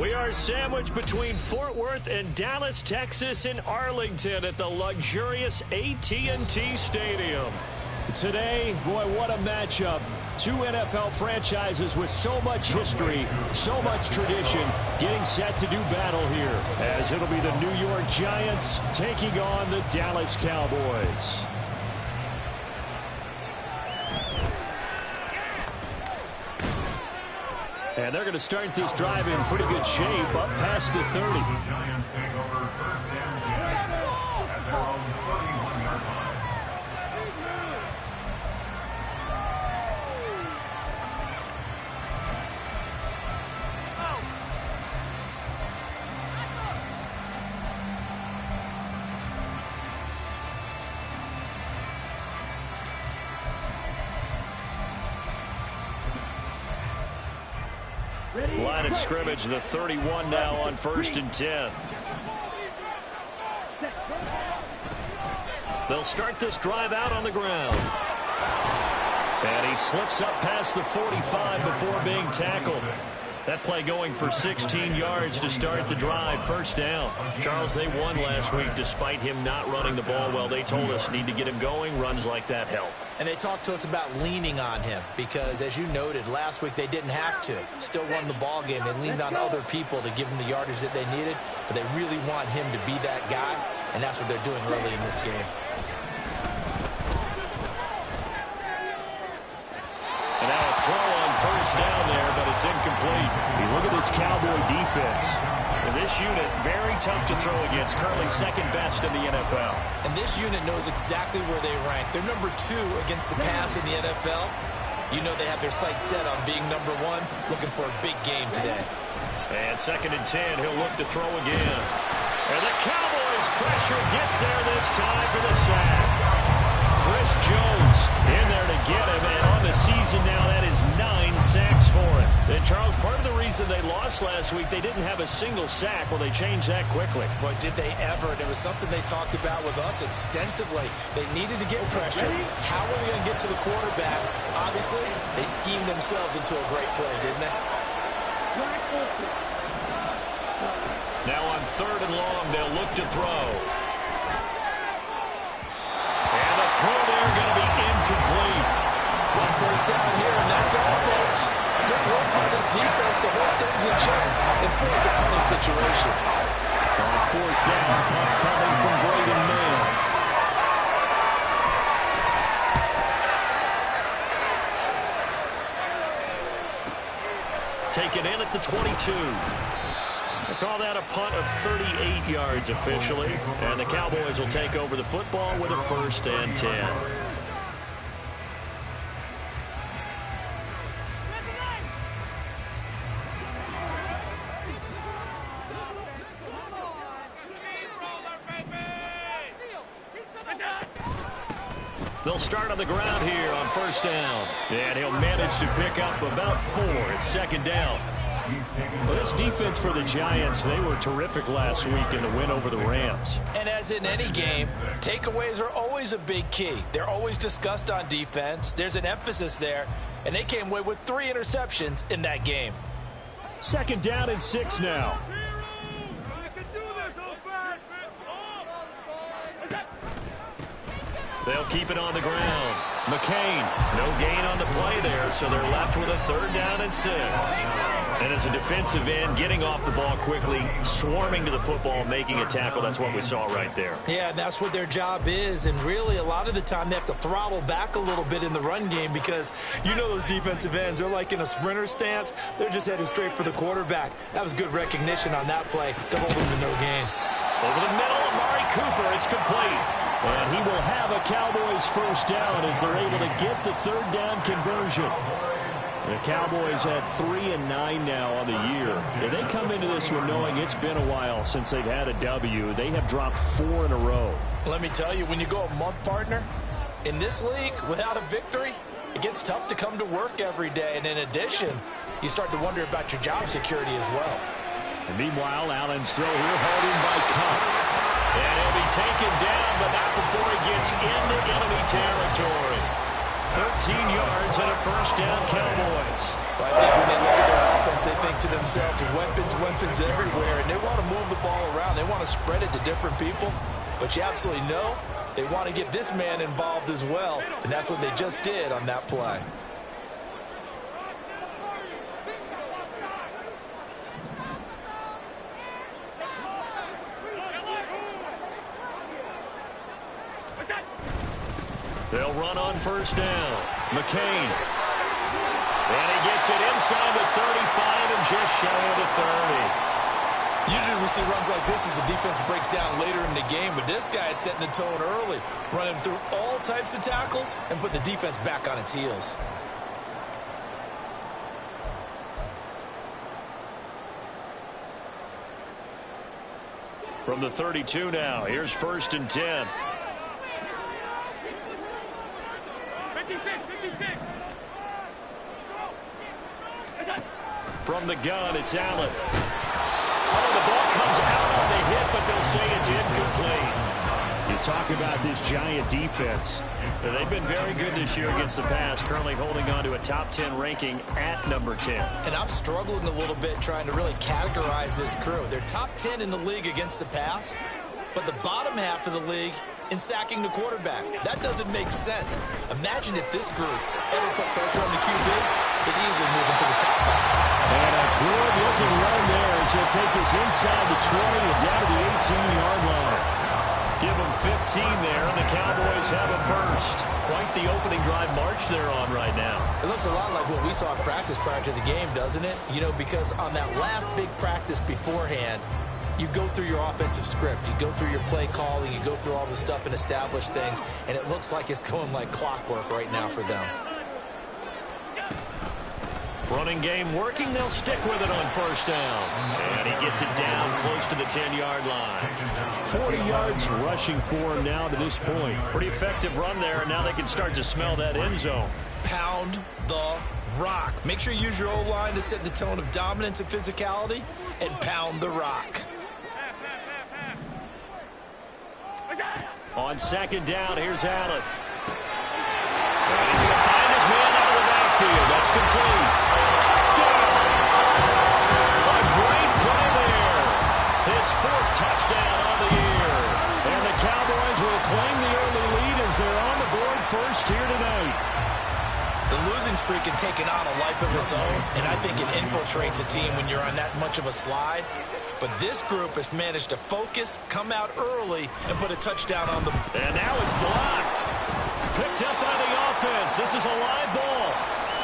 We are sandwiched between Fort Worth and Dallas, Texas, and Arlington at the luxurious AT&T Stadium. Today, boy, what a matchup. Two NFL franchises with so much history, so much tradition, getting set to do battle here, as it'll be the New York Giants taking on the Dallas Cowboys. And they're going to start this drive in pretty good shape, up past the 30. Giants take over first and 10 at their own 31-yard line. Line of scrimmage, the 31 now on 1st and 10. They'll start this drive out on the ground. And he slips up past the 45 before being tackled. That play going for 16 yards to start the drive. First down. Charles, they won last week despite him not running the ball well. They told us need to get him going. Runs like that help. And they talked to us about leaning on him because, as you noted, last week they didn't have to. Still won the ball game. They leaned on other people to give them the yardage that they needed, but they really want him to be that guy, and that's what they're doing early in this game. And now a throw on first down there, but it's incomplete. You look at this Cowboy defense. And this unit, very tough to throw against. Currently second best in the NFL. And this unit knows exactly where they rank. They're number 2 against the pass in the NFL. You know they have their sights set on being number 1, looking for a big game today. And 2nd and 10, he'll look to throw again. And the Cowboys pressure gets there this time for the sack. Chris Jones in there to get him, and on the season now, that is 9 sacks for him. And Charles, part of the reason they lost last week, they didn't have a single sack. Well, they changed that quickly. But did they ever? And it was something they talked about with us extensively. They needed to get pressure. How were they going to get to the quarterback? Obviously, they schemed themselves into a great play, didn't they? Now on 3rd and long, they'll look to throw. Throw there going to be incomplete. One first down here, and that's all, folks. Good work by this defense to hold things in check and force a punting situation. On 4th down, punt coming from Braden Mann. Taken in at the 22. They call that a punt of 38 yards officially. And the Cowboys will take over the football with a 1st and 10. They'll start on the ground here on 1st down. And he'll manage to pick up about 4 at 2nd down. Well, this defense for the Giants, they were terrific last week in the win over the Rams. And as in any game, takeaways are always a big key. They're always discussed on defense. There's an emphasis there, and they came away with 3 interceptions in that game. 2nd down and 6 now. They'll keep it on the ground. McCain, no gain on the play there, so they're left with a 3rd down and 6. And as a defensive end, getting off the ball quickly, swarming to the football, making a tackle, that's what we saw right there. Yeah, that's what their job is, and really a lot of the time they have to throttle back a little bit in the run game because you know those defensive ends, they're like in a sprinter stance. They're just headed straight for the quarterback. That was good recognition on that play to hold them to no gain. Over the middle, Amari Cooper, it's complete. And he will have a Cowboys 1st down as they're able to get the 3rd down conversion. The Cowboys had 3 and 9 now on the year. And they come into this one knowing it's been a while since they've had a W. They have dropped 4 in a row. Let me tell you, when you go a month, partner, in this league, without a victory, it gets tough to come to work every day. And in addition, you start to wonder about your job security as well. And meanwhile, Allen's throw here hauled in by Cup. And he'll be taken down, but not before he gets into enemy territory. 13 yards and a 1st down, Cowboys. But I think when they look at their offense, they think to themselves, weapons everywhere, and they want to move the ball around. They want to spread it to different people. But you absolutely know they want to get this man involved as well, and that's what they just did on that play. They'll run on first down. McCain. And he gets it inside the 35 and just shy of the 30. Usually we see runs like this as the defense breaks down later in the game, but this guy is setting the tone early, running through all types of tackles and put the defense back on its heels. From the 32 now, here's 1st and 10. 56. From the gun, it's Allen. Oh, the ball comes out on the hit, but they'll say it's incomplete. You talk about this Giant defense. They've been very good this year against the pass, currently holding on to a top 10 ranking at number 10. And I'm struggling a little bit trying to really categorize this crew. They're top 10 in the league against the pass, but the bottom half of the league in sacking the quarterback. That doesn't make sense. Imagine if this group ever put pressure on the QB, they'd easily move into the top 5. And a good-looking run there as he'll take this inside the 20 and down to the 18-yard line. Give them 15 there, and the Cowboys have a first. Quite the opening drive march they're on right now. It looks a lot like what we saw in practice prior to the game, doesn't it? You know, because on that last big practice beforehand, you go through your offensive script. You go through your play calling. You go through all the stuff and establish things, and it looks like it's going like clockwork right now for them. Running game working. They'll stick with it on first down. And he gets it down close to the 10-yard line. 40 yards rushing for him now to this point. Pretty effective run there, and now they can start to smell that end zone. Pound the rock. Make sure you use your O-line to set the tone of dominance and physicality, and pound the rock. On second down, here's Allen. And he's going to find his man out of the backfield. That's complete. Touchdown! A great play there. His 4th touchdown on the year. And the Cowboys will claim the early lead as they're on the board first here tonight. The losing streak had taken on a life of its own, and I think it infiltrates a team when you're on that much of a slide. But this group has managed to focus, come out early, and put a touchdown on the... And now it's blocked. Picked up by the offense. This is a live ball.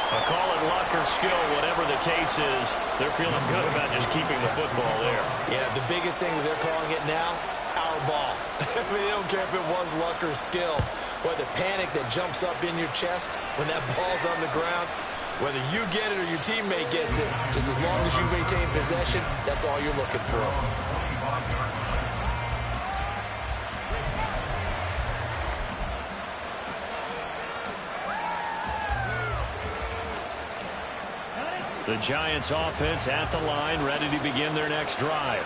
I'll call it luck or skill, whatever the case is. They're feeling good about just keeping the football there. Yeah, the biggest thing that they're calling it now, our ball. I mean, they don't care if it was luck or skill. But the panic that jumps up in your chest when that ball's on the ground, whether you get it or your teammate gets it, just as long as you maintain possession, that's all you're looking for. The Giants offense at the line, ready to begin their next drive.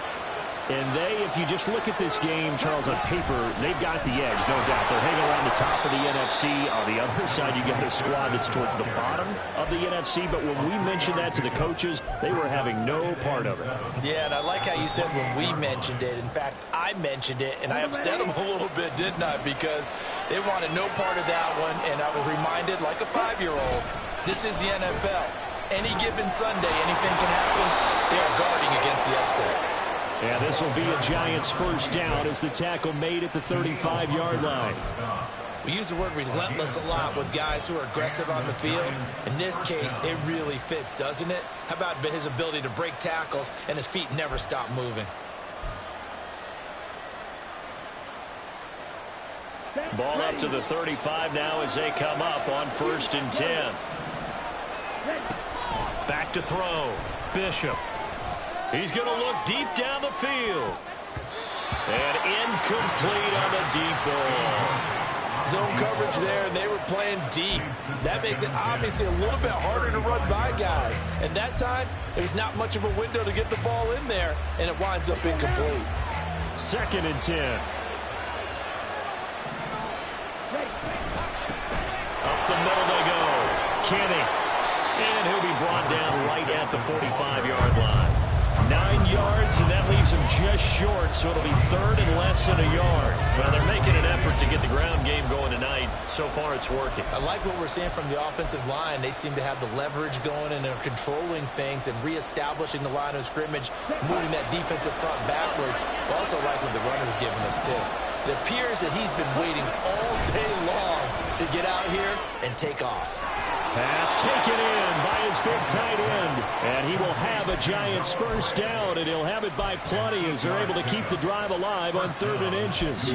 And if you just look at this game, Charles, on paper, they've got the edge, no doubt. They're hanging around the top of the NFC. On the other side, you get a squad that's towards the bottom of the NFC. But when we mentioned that to the coaches, they were having no part of it. Yeah, and I like how you said when we mentioned it. In fact, I mentioned it, and I upset them a little bit, didn't I? Because they wanted no part of that one, and I was reminded, like a 5-year-old, this is the NFL. Any given Sunday, anything can happen. They are guarding against the upset. Yeah, this will be a Giants first down as the tackle made at the 35-yard line. We use the word relentless a lot with guys who are aggressive on the field. In this case, it really fits, doesn't it? How about his ability to break tackles and his feet never stop moving? Ball up to the 35 now as they come up on 1st and 10. Back to throw. Bishop. He's going to look deep down the field. And incomplete on the deep ball. Zone coverage there, and they were playing deep. That makes it obviously a little bit harder to run by guys. And that time, there's not much of a window to get the ball in there, and it winds up incomplete. 2nd and 10. Up the middle they go. Kenny. And he'll be brought down right at the 45-yard line. 9 yards, and that leaves him just short, so it'll be third and less than a yard. Well, they're making an effort to get the ground game going tonight. So far, it's working. I like what we're seeing from the offensive line. They seem to have the leverage going, and they're controlling things and reestablishing the line of scrimmage, moving that defensive front backwards. I also like what the runner's giving us, too. It appears that he's been waiting all day long to get out here and take off. Pass taken in by his big tight end. And he will have a Giants first down, and he'll have it by plenty as they're able to keep the drive alive on 3rd and inches.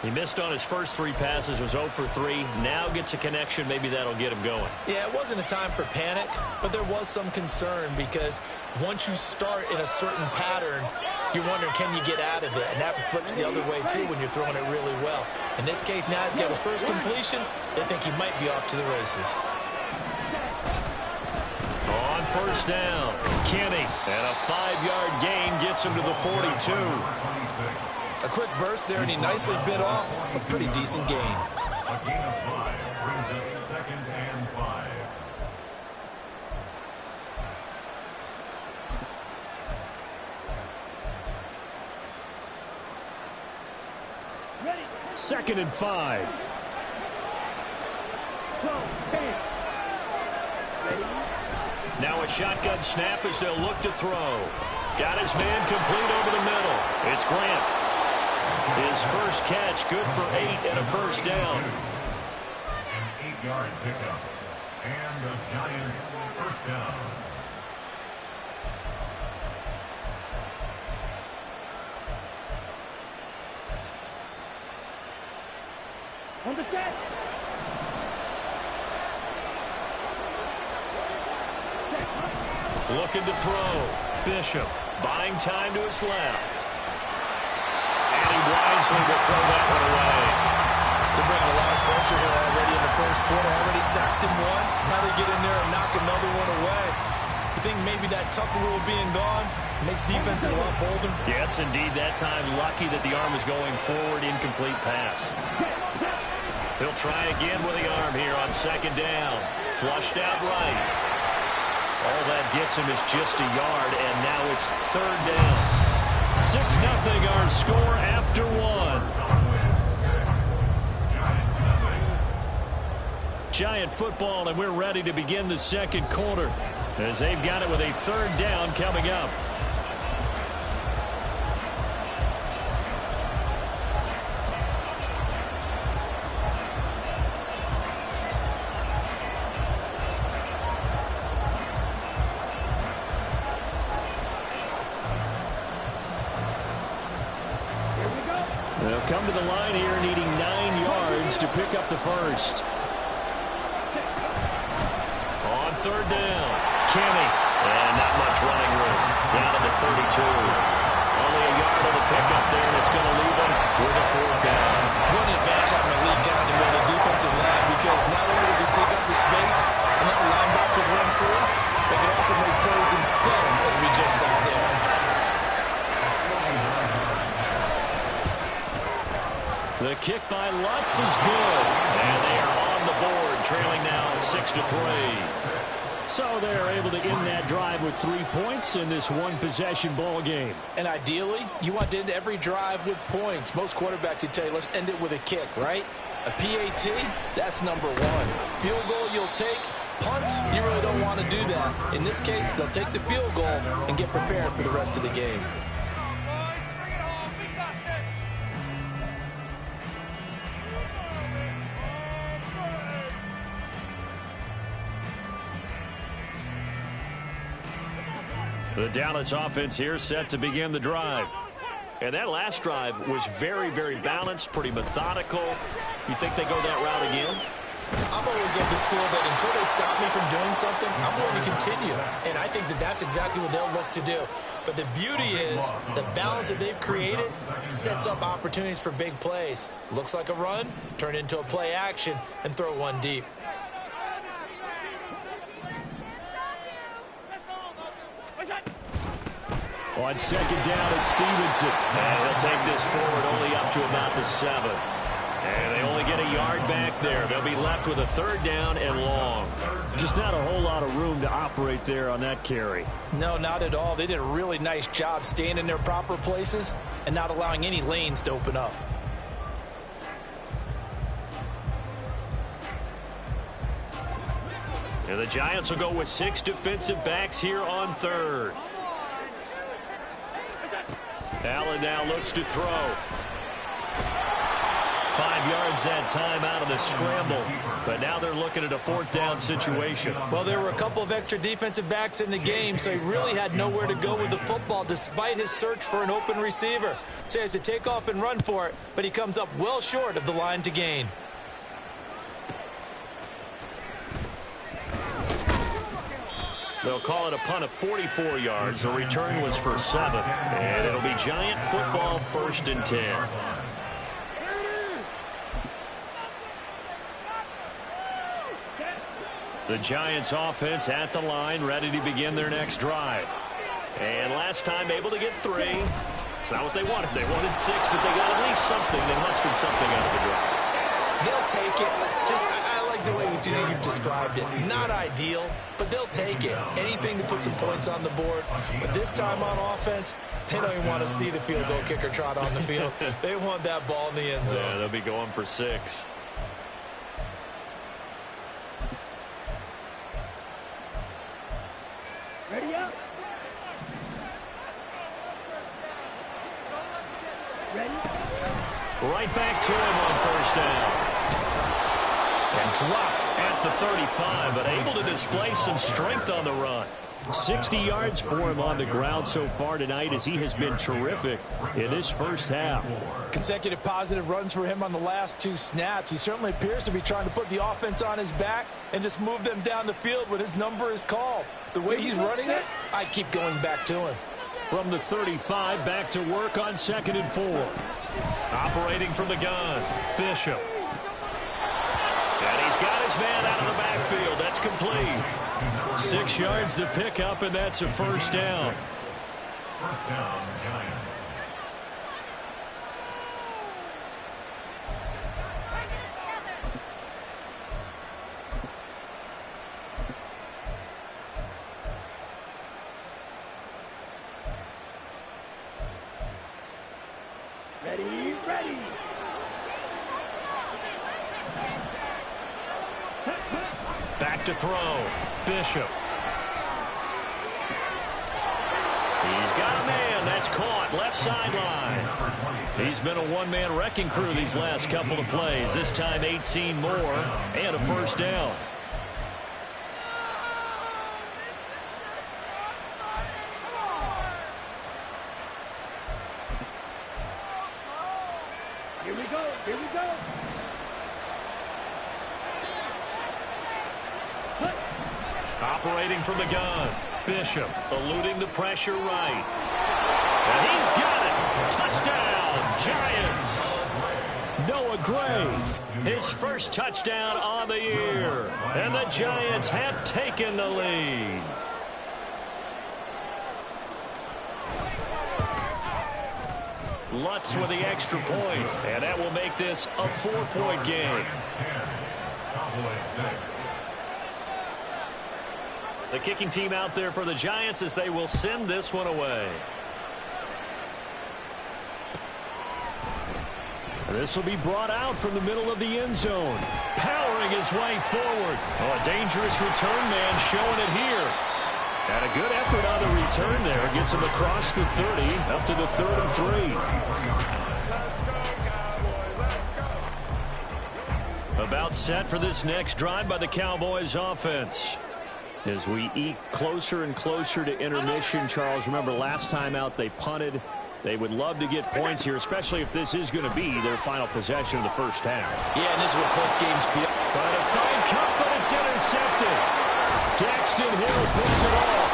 He missed on his first 3 passes, was 0 for 3. Now gets a connection. Maybe that'll get him going. Yeah, it wasn't a time for panic, but there was some concern because once you start in a certain pattern, you're wondering, can you get out of it? And that flips the other way, too, when you're throwing it really well. In this case, now he's got his first completion. They think he might be off to the races. On first down, Kenny. And a 5-yard gain gets him to the 42. A quick burst there, and he nicely bit off a pretty decent gain. A gain of 5 brings up 2nd and 5. Ready. 2nd and 5. Now a shotgun snap as they'll look to throw. Got his man complete over the middle. It's Grant. His first catch, good for 8 and a first down. An 8-yard pickup. And the Giants first down. On the set. Looking to throw. Bishop buying time to his left. And he wisely will throw that one away. They're bringing a lot of pressure here already in the first quarter. Already sacked him once. Now they get in there and knock another one away. You think maybe that Tucker rule being gone makes defenses a lot bolder? Yes, indeed. That time, lucky that the arm was going forward. Incomplete pass. He'll try again with the arm here on 2nd down. Flushed out right. All that gets him is just a yard, and now it's 3rd down. 6-0 our score after 1. Giant football, and we're ready to begin the 2nd quarter as they've got it with a 3rd down coming up. They'll come to the line here needing 9 yards to pick up the first. On 3rd down, Kenny. And not much running room. Down to the 32. Only a yard of the pickup there, and it's going to leave him with a 4th down. What an advantage having a lead guy in the middle of the defensive line, because not only does he take up the space and let the linebackers run through, but he can also make plays himself, as we just saw there. The kick by Lutz is good. And they are on the board, trailing now 6-3. So they're able to end that drive with 3 points in this one-possession ball game. And ideally, you want to end every drive with points. Most quarterbacks would tell you, let's end it with a kick, right? A PAT, that's number 1. Field goal you'll take. Punts, you really don't want to do that. In this case, they'll take the field goal and get prepared for the rest of the game. The Dallas offense here set to begin the drive. And that last drive was very, very balanced, pretty methodical. You think they go that route again? I'm always of the school that until they stop me from doing something, I'm going to continue. And I think that that's exactly what they'll look to do. But the beauty is the balance that they've created sets up opportunities for big plays. Looks like a run, turn into a play action, and throw one deep. On 2nd down, it's Stevenson. And he'll take this forward only up to about the 7. And they only get a yard back there. They'll be left with a 3rd down and long. Just not a whole lot of room to operate there on that carry. No, not at all. They did a really nice job staying in their proper places and not allowing any lanes to open up. And the Giants will go with 6 defensive backs here on 3rd. Allen now looks to throw. 5 yards that time out of the scramble. But now they're looking at a 4th down situation. Well, there were a couple of extra defensive backs in the game, so he really had nowhere to go with the football despite his search for an open receiver. So he has to take off and run for it, but he comes up well short of the line to gain. They'll call it a punt of 44 yards. The return was for 7. And it'll be Giant football, 1st and 10. The Giants offense at the line, ready to begin their next drive. And last time able to get 3. It's not what they wanted. They wanted 6, but they got at least something. They mustered something out of the drive. They'll take it. I like the way you've described it. Not ideal, but they'll take it. Anything to put some points on the board. But this time on offense, they don't even want to see the field goal kicker trot on the field. They want that ball in the end zone. Yeah, they'll be going for 6. Ready up. Ready. Right back to him on 1st down. And dropped at the 35, but able to display some strength on the run. 60 yards for him on the ground so far tonight as he has been terrific in this first half. Consecutive positive runs for him on the last 2 snaps. He certainly appears to be trying to put the offense on his back and just move them down the field when his number is called. The way he's running it, I keep going back to him. From the 35, back to work on 2nd and 4. Operating from the gun, Bishop. And he's got his man out of the backfield. That's complete. 6 yards to pick up, and that's a 1st down. 1st down, Giants. Ready, ready. Back to throw. Bishop. He's got a man. That's caught. Left sideline. He's been a one-man wrecking crew these last couple of plays. This time 18 more and a 1st down. Here we go, here we go. Operating from the gun. Bishop eluding the pressure right. And he's got it. Touchdown, Giants. Noah Gray, his first touchdown on the year. And the Giants have taken the lead. Lutz with the extra point, and that will make this a 4-point game. Cowboys 6. The kicking team out there for the Giants as they will send this one away. This will be brought out from the middle of the end zone. Powering his way forward. Oh, a dangerous return man showing it here. And a good effort on the return there. Gets him across the 30, up to the 33. About set for this next drive by the Cowboys offense. As we eke closer and closer to intermission, Charles, remember last time out they punted. They would love to get points here, especially if this is going to be their final possession of the first half. Yeah, and this is where close games feel. Trying to find Cup, but it's intercepted. Daxton Hill picks it off.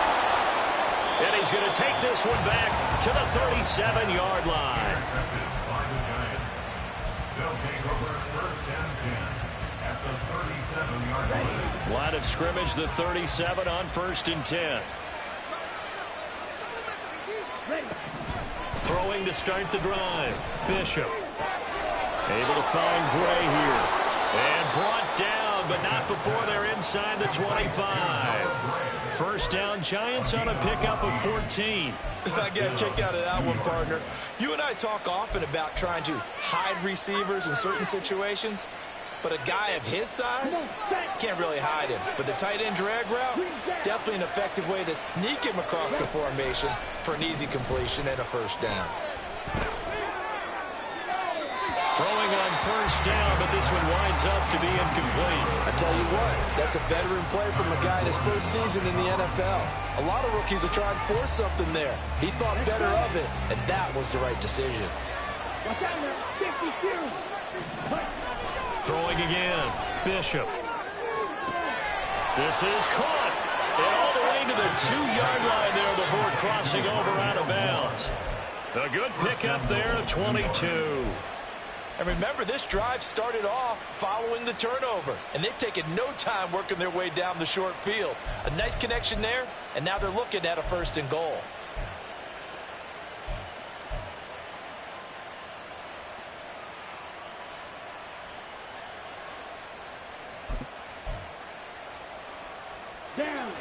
And he's going to take this one back to the 37-yard line. Intercepted by the Giants. They'll take over 1st and 10 at the 37-yard line. Line of scrimmage, the 37 on 1st and 10. Throwing to start the drive. Bishop. Able to find Gray here. And brought down, but not before they're inside the 25. First down, Giants on a pickup of 14. I got a kick out of that one, partner. You and I talk often about trying to hide receivers in certain situations, but a guy of his size can't really hide him. But the tight end drag route, definitely an effective way to sneak him across the formation for an easy completion and a first down. Throwing on first down, but this one winds up to be incomplete. I tell you what, that's a veteran play from a guy in his first season in the NFL. A lot of rookies are trying to force something there. He thought better of it, and that was the right decision. Watch out now, 52. Throwing again, Bishop. This is caught. And all the way to the 2-yard line there before crossing over out of bounds. A good pickup there at 22. And remember, this drive started off following the turnover, and they've taken no time working their way down the short field. A nice connection there, and now they're looking at a 1st and goal. Down.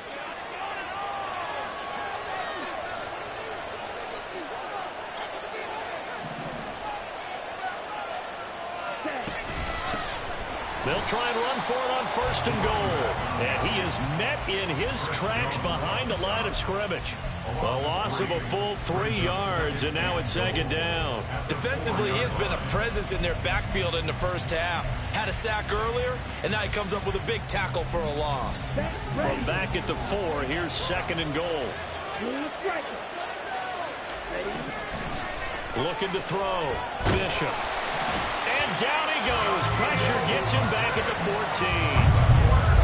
They'll try and run for it on 1st and goal. And he is met in his tracks behind the line of scrimmage. A loss of a full 3 yards, and now it's 2nd down. Defensively, he has been a presence in their backfield in the first half. Had a sack earlier, and now he comes up with a big tackle for a loss. From back at the 4, here's 2nd and goal. Looking to throw. Bishop. And down he goes. Pressure gets him back at the 14.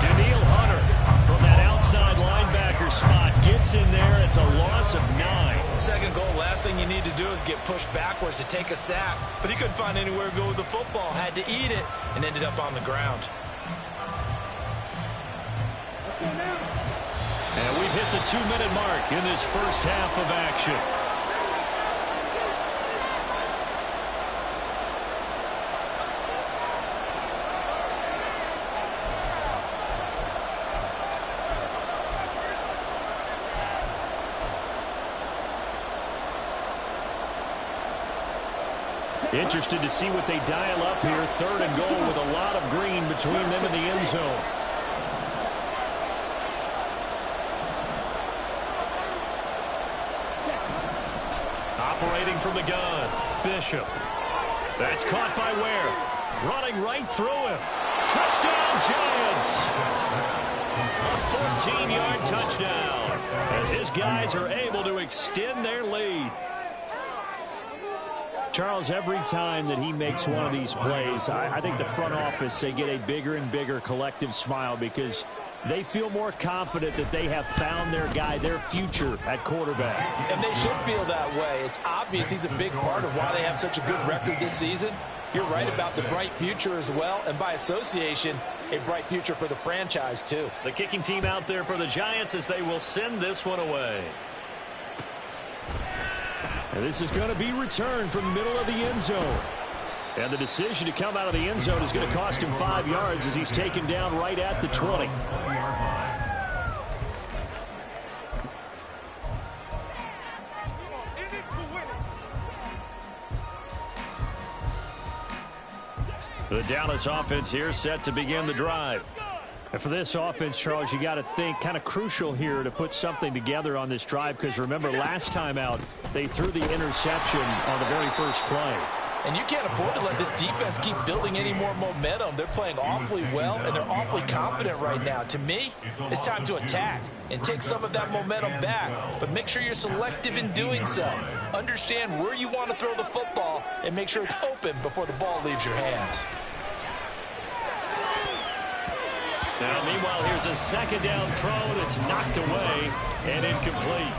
Daniil Hunter from that outside linebacker spot gets in there. It's a loss of 9. 2nd goal, last thing you need to do is get pushed backwards to take a sack. But he couldn't find anywhere to go with the football. Had to eat it and ended up on the ground. And we've hit the 2-minute mark in this first half of action. Interested to see what they dial up here. 3rd and goal with a lot of green between them and the end zone. Operating from the gun, Bishop. That's caught by Ware. Running right through him. Touchdown, Giants! A 14-yard touchdown as his guys are able to extend their lead. Charles, every time that he makes one of these plays, I think the front office, they get a bigger and bigger collective smile because they feel more confident that they have found their guy, their future at quarterback. And they should feel that way. It's obvious he's a big part of why they have such a good record this season. You're right about the bright future as well, and by association, a bright future for the franchise too. The kicking team out there for the Giants as they will send this one away. And this is going to be returned from the middle of the end zone. And the decision to come out of the end zone is going to cost him 5 yards as he's taken down right at the 20. The Dallas offense here set to begin the drive. And for this offense, Charles, you got to think kind of crucial here to put something together on this drive because remember last time out they threw the interception on the very first play. And you can't afford to let this defense keep building any more momentum. They're playing awfully well, and they're awfully confident right now. To me, it's time to attack and take some of that momentum back. But make sure you're selective in doing so. Understand where you want to throw the football and make sure it's open before the ball leaves your hands. Now, meanwhile, here's a 2nd down throw, and it's knocked away and incomplete.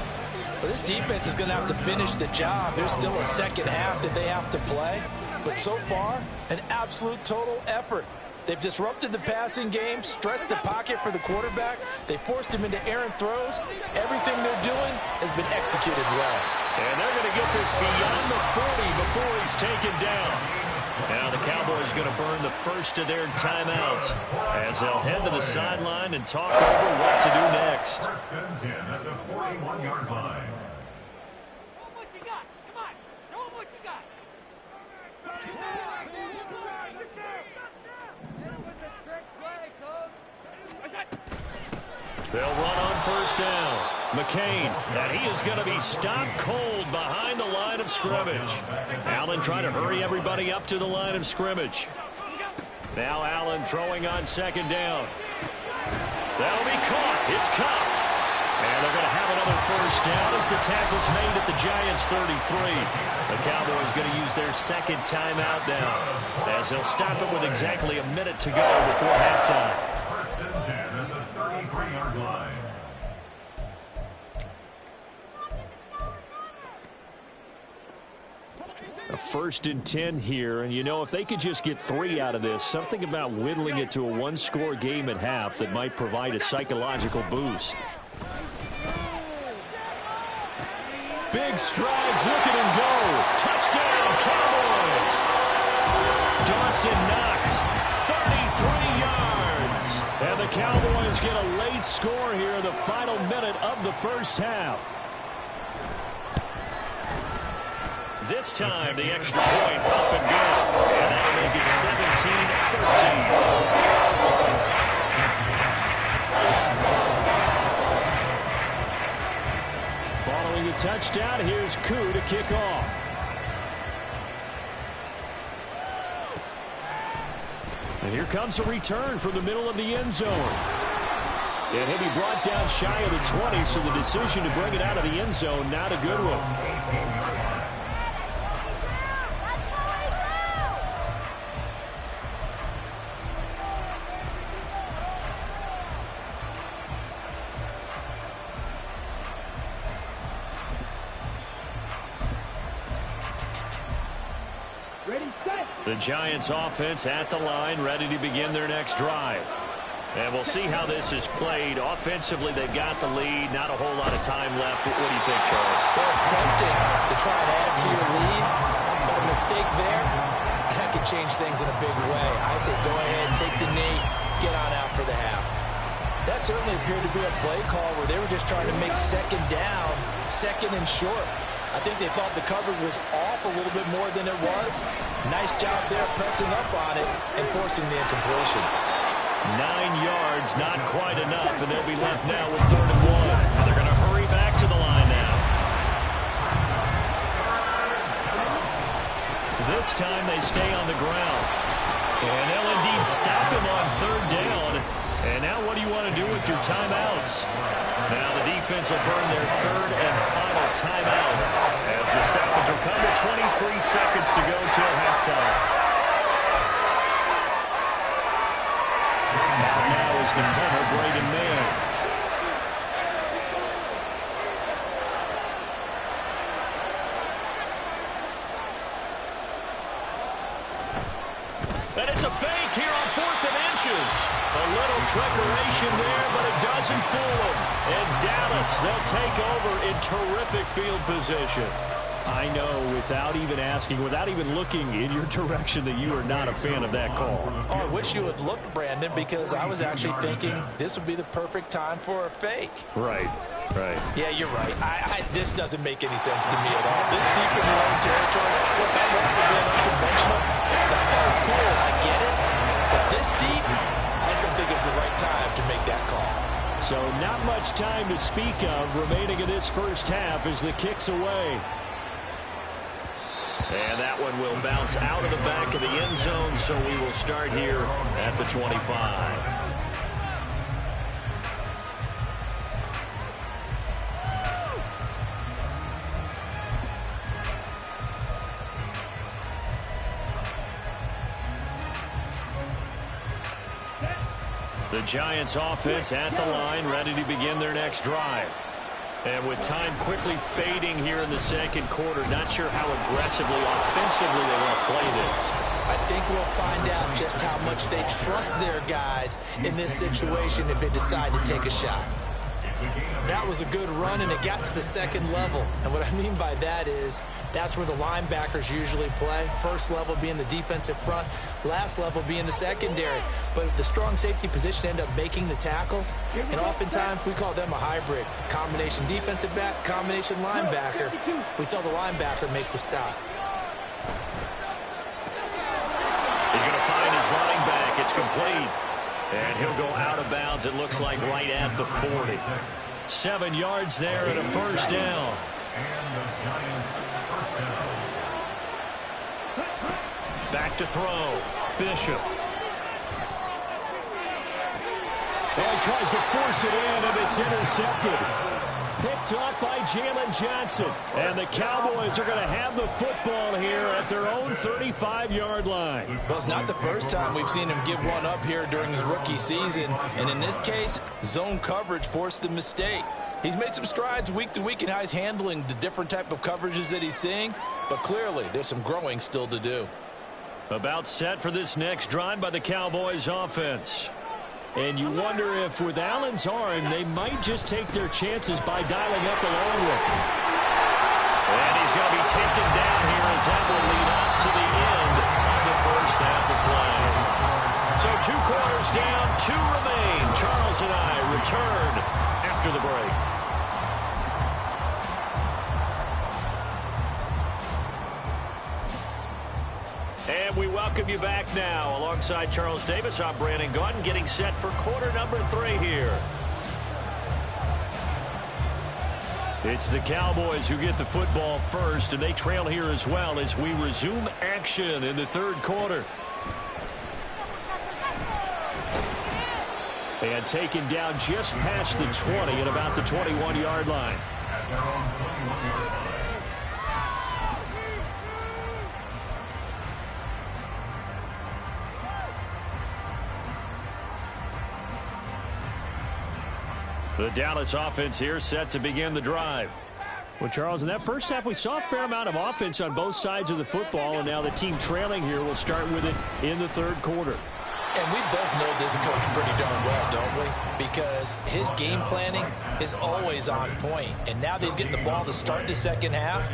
Well, this defense is going to have to finish the job. There's still a second half that they have to play. But so far, an absolute total effort. They've disrupted the passing game, stressed the pocket for the quarterback. They forced him into errant throws. Everything they're doing has been executed well. And they're going to get this beyond the 40 before he's taken down. Now the Cowboys going to burn the first of their timeouts as they'll head to the sideline and talk over what to do next. First and 10 at the 41-yard line. What you got? Come on. Show them what you got. Hit him with the trick play, coach. They'll run on first down. McCain, and he is going to be stopped cold behind the line of scrimmage. Allen trying to hurry everybody up to the line of scrimmage. Now Allen throwing on second down. That'll be caught. It's caught. And they're going to have another first down as the tackle's made at the Giants' 33. The Cowboys going to use their second timeout now as they'll stop it with exactly a minute to go before halftime. First and 10 at the 33-yard line. A first and 10 here, and you know, if they could just get 3 out of this, something about whittling it to a one-score game at half that might provide a psychological boost. Big strides, look at him go. Touchdown, Cowboys. Dawson Knox, 33 yards. And the Cowboys get a late score here in the final minute of the first half. This time, the extra point up and good. And that'll make it 17-13. Following a touchdown, here's Koo to kick off. And here comes a return from the middle of the end zone. And he'll be brought down shy of the 20, so the decision to bring it out of the end zone, not a good one. The Giants offense at the line, ready to begin their next drive. And we'll see how this is played. Offensively, they've got the lead. Not a whole lot of time left. What do you think, Charles? Well, it's tempting to try and add to your lead, but a mistake there, that could change things in a big way. I say go ahead, take the knee, get on out for the half. That certainly appeared to be a play call where they were just trying to make second down, second and short. I think they thought the coverage was off a little bit more than it was. Nice job there pressing up on it and forcing the incompletion. 9 yards, not quite enough, and they'll be left now with 3rd and 1. And they're going to hurry back to the line now. This time they stay on the ground. And they'll indeed stop him on 3rd down. And now what do you want to do with your timeouts? Now the defense will burn their 3rd and final timeout as the stoppage will come to 23 seconds to go till halftime. Now is the punter, Braden Mann. And it's a fake here on 4th and inches. A little trickeration there, but it doesn't fool them. And Dallas, they'll take over in terrific field position. I know, without even asking, without even looking in your direction, that you are not a fan of that call. Oh, I wish you had looked, Brandon, because I was actually thinking this would be the perfect time for a fake. Right. Yeah, you're right. This doesn't make any sense to me at all. This deep in your own territory, look, I'm all for being unconventional. That call's cool. I get it. But this deep, I just don't think it's the right time to make that call. So not much time to speak of remaining in this first half as the kick's away. And that one will bounce out of the back of the end zone, so we will start here at the 25. The Giants offense at the line, ready to begin their next drive. And with time quickly fading here in the second quarter, not sure how aggressively, offensively they want to play this. I think we'll find out just how much they trust their guys in this situation if they decide to take a shot. That was a good run, and it got to the second level. And what I mean by that is That's where the linebackers usually play. First level being the defensive front, last level being the secondary. But the strong safety position end up making the tackle, and oftentimes we call them a hybrid. Combination defensive back, combination linebacker. We saw the linebacker make the stop. He's going to find his running back. It's complete. And he'll go out of bounds, it looks like, right at the 40. 7 yards there and a first down. And the Giants first down. Back to throw. Bishop. And tries to force it in, and it's intercepted. Picked off by Jalen Johnson. And the Cowboys are going to have the football here at their own 35-yard line. Well, it's not the first time we've seen him give one up here during his rookie season. And in this case, zone coverage forced the mistake. He's made some strides week to week in how he's handling the different type of coverages that he's seeing. But clearly, there's some growing still to do. About set for this next drive by the Cowboys offense. And you wonder if with Allen's arm, they might just take their chances by dialing up the long one. And he's going to be taken down here as that will lead us to the end of the first half of play. So 2 quarters down, 2 remain. Charles and I return after the break. And we welcome you back now. Alongside Charles Davis, I'm Brandon Gaudin, getting set for quarter number 3 here. It's the Cowboys who get the football first, and they trail here as well as we resume action in the 3rd quarter. And taken down just past the 20 at about the 21-yard line. At their own 21-yard line. The Dallas offense here set to begin the drive. Well, Charles, in that first half, we saw a fair amount of offense on both sides of the football, and now the team trailing here will start with it in the 3rd quarter. And we both know this coach pretty darn well, don't we? Because his game planning is always on point. And now that he's getting the ball to start the second half,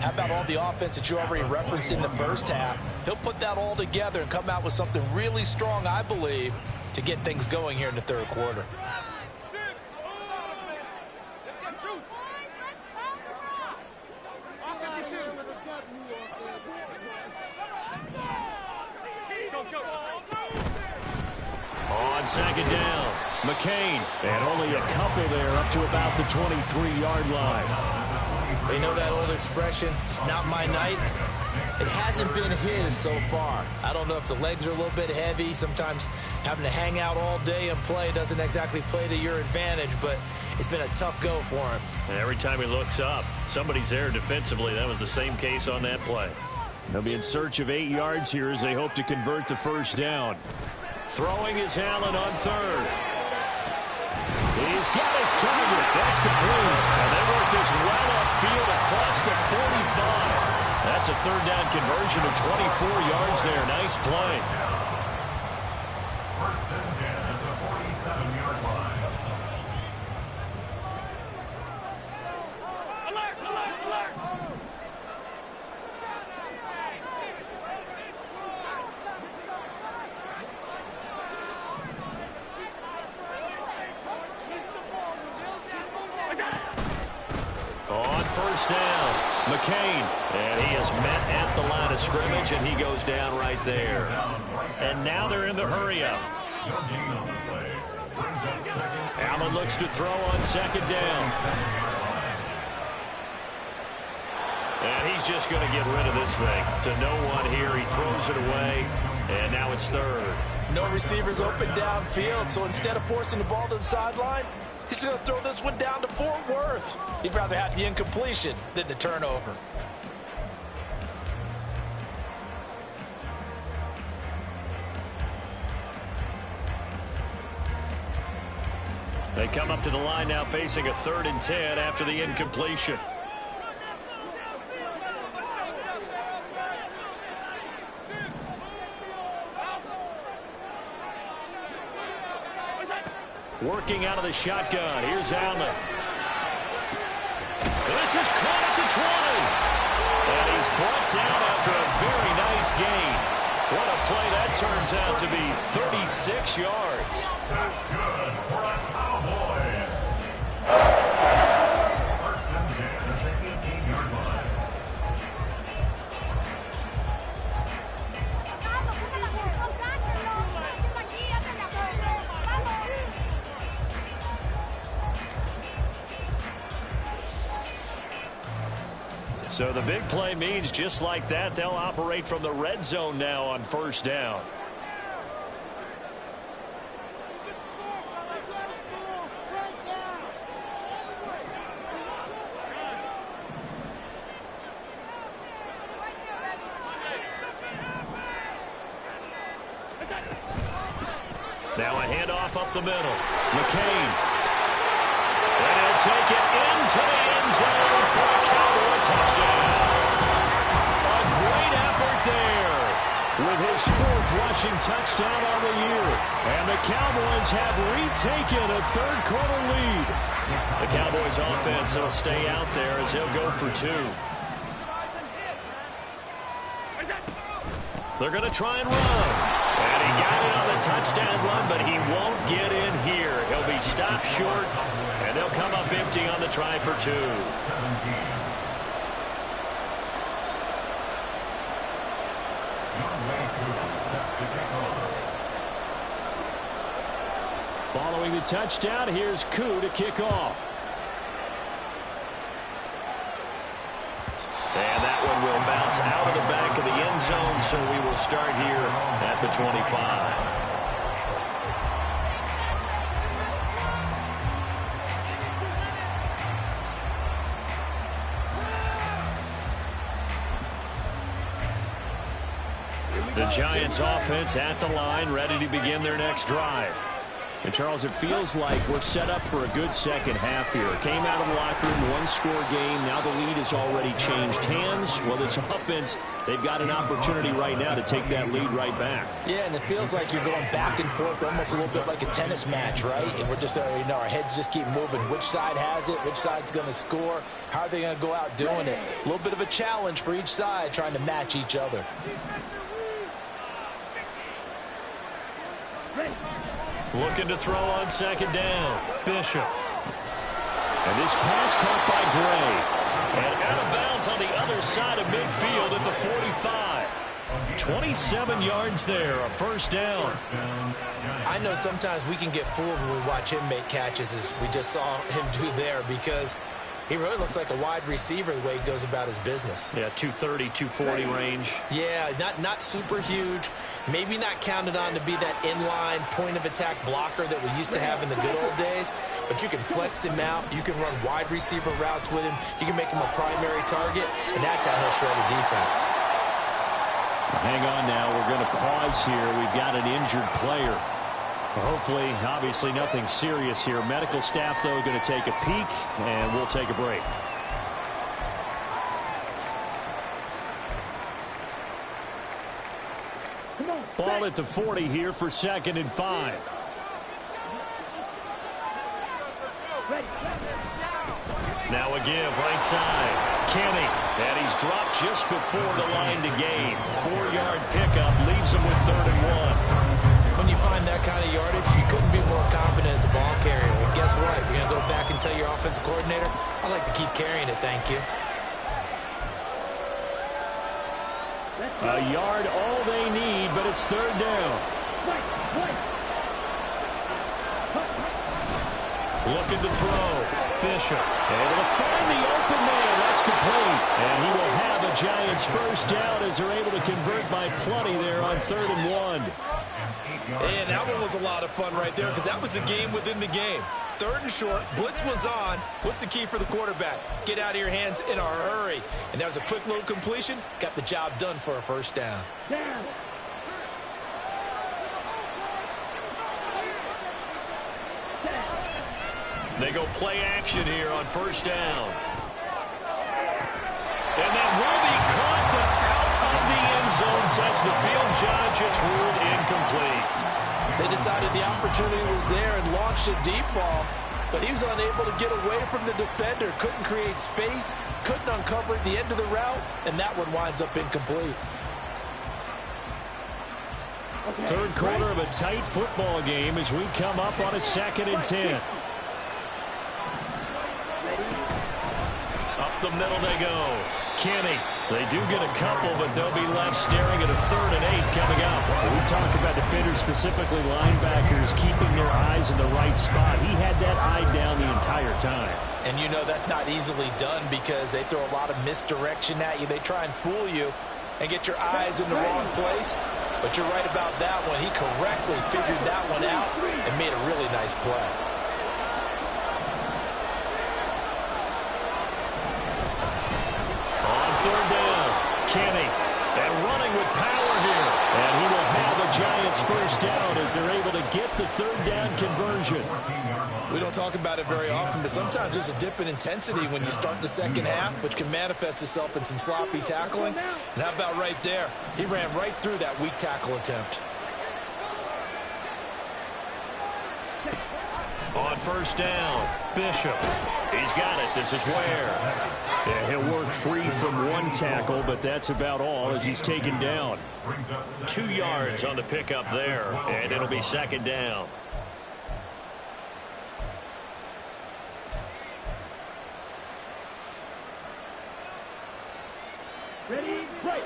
how about all the offense that you already referenced in the first half? He'll put that all together and come out with something really strong, I believe, to get things going here in the 3rd quarter. On second down, McCain. And only a couple there up to about the 23-yard line. You know that old expression, it's not my night? It hasn't been his so far. I don't know if the legs are a little bit heavy. Sometimes having to hang out all day and play doesn't exactly play to your advantage, but it's been a tough go for him. And every time he looks up, somebody's there defensively. That was the same case on that play. They'll be in search of 8 yards here as they hope to convert the first down. Throwing is Allen on 3rd. He's got his target. That's complete. And they work this well upfield across the 45. That's a 3rd down conversion of 24 yards there. Nice play. First and 10 at the 47-yard line. Alert! Alert! Alert! On first down, McCain. And he is met at the line of scrimmage, and he goes down right there. And now they're in the hurry-up. Allen looks to throw on second down. And he's just going to get rid of this thing. To no one here. He throws it away, and now it's 3rd. No receivers open downfield, so instead of forcing the ball to the sideline, he's going to throw this one down to Fort Worth. He'd rather have the incompletion than the turnover. They come up to the line now facing a 3rd and 10 after the incompletion. Working out of the shotgun. Here's Allen. This is caught at the 20. brought down after a very nice gain. What a play that turns out to be, 36 yards. That's good for a Cowboys. First and 10 at the 18-yard line. So the big play means just like that, they'll operate from the red zone now on first down. Now a handoff up the middle. McCain. And he'll take it into the end zone for a Cowboy touchdown. A great effort there with his 4th rushing touchdown on the year. And the Cowboys have retaken a third-quarter lead. The Cowboys offense will stay out there as they'll go for 2. They're going to try and run. And he got it on the touchdown run, but he won't get in here. He'll be stopped short, and they'll come up empty on the try for 2. 17. Following the touchdown, here's Koo to kick off. And that one will bounce out of the back of the end zone, so we will start here at the 25. The Giants offense at the line, ready to begin their next drive. And, Charles, it feels like we're set up for a good second half here. Came out of the locker room, one-score game. Now the lead has already changed hands. Well, this offense, they've got an opportunity right now to take that lead right back. Yeah, and it feels like you're going back and forth, almost a little bit like a tennis match, right? And we're just, our heads just keep moving. Which side has it? Which side's going to score? How are they going to go out doing it? A little bit of a challenge for each side, trying to match each other. Looking to throw on second down. Bishop. And this pass caught by Gray. And out of bounds on the other side of midfield at the 45. 27 yards there, a first down. I know sometimes we can get fooled when we watch him make catches, as we just saw him do there, because he really looks like a wide receiver the way he goes about his business. Yeah, 230, 240 range. Yeah, not super huge. Maybe not counted on to be that inline point-of-attack blocker that we used to have in the good old days. But you can flex him out. You can run wide receiver routes with him. You can make him a primary target, and that's how he'll shred a defense. Hang on now. We're going to pause here. We've got an injured player. Hopefully, obviously, nothing serious here. Medical staff, though, going to take a peek, and we'll take a break. Ball at the 40 here for 2nd and 5. Now a give, right side. Kenny, and he's dropped just before the line to gain. 4-yard pickup leaves him with 3rd and 1. When you find that kind of yardage, you couldn't be more confident as a ball carrier. And guess what? You're going to go back and tell your offensive coordinator, I'd like to keep carrying it, thank you. A yard, all they need, but it's 3rd down. Looking to throw. Bishop able to find the open man. That's complete. And he will have a Giants first down as they're able to convert by plenty there on 3rd and 1. And that one was a lot of fun right there, because that was the game within the game. 3rd and short, blitz was on. What's the key for the quarterback? Get out of your hands in a hurry. And that was a quick little completion. Got the job done for a first down. They go play action here on first down. And that will be caught, but out of the end zone, says the field judge. It's ruled incomplete. They decided the opportunity was there and launched a deep ball. but he was unable to get away from the defender, couldn't create space, couldn't uncover at the end of the route, and that one winds up incomplete. Third quarter of a tight football game as we come up on a 2nd and 10. Up the middle they go. Kenny. They do get a couple, but they'll be left staring at a 3rd and 8 coming up. We talk about defenders, specifically linebackers, keeping their eyes in the right spot. He had that eye down the entire time. And you know that's not easily done because they throw a lot of misdirection at you. They try and fool you and get your eyes in the wrong place. But you're right about that one. He correctly figured that one out and made a really nice play. On 3rd down, Kenny. And running with power here. And he will have a Giants 1st down as they're able to get the 3rd down conversion. We don't talk about it very often, but sometimes there's a dip in intensity when you start the second half, which can manifest itself in some sloppy tackling. And how about right there? He ran right through that weak tackle attempt. On 1st down, Bishop. He's got it. This is Ware. Yeah, he'll work free from one tackle, but that's about all as he's taken down. 2 yards on the pickup there, and it'll be 2nd down. Ready, break.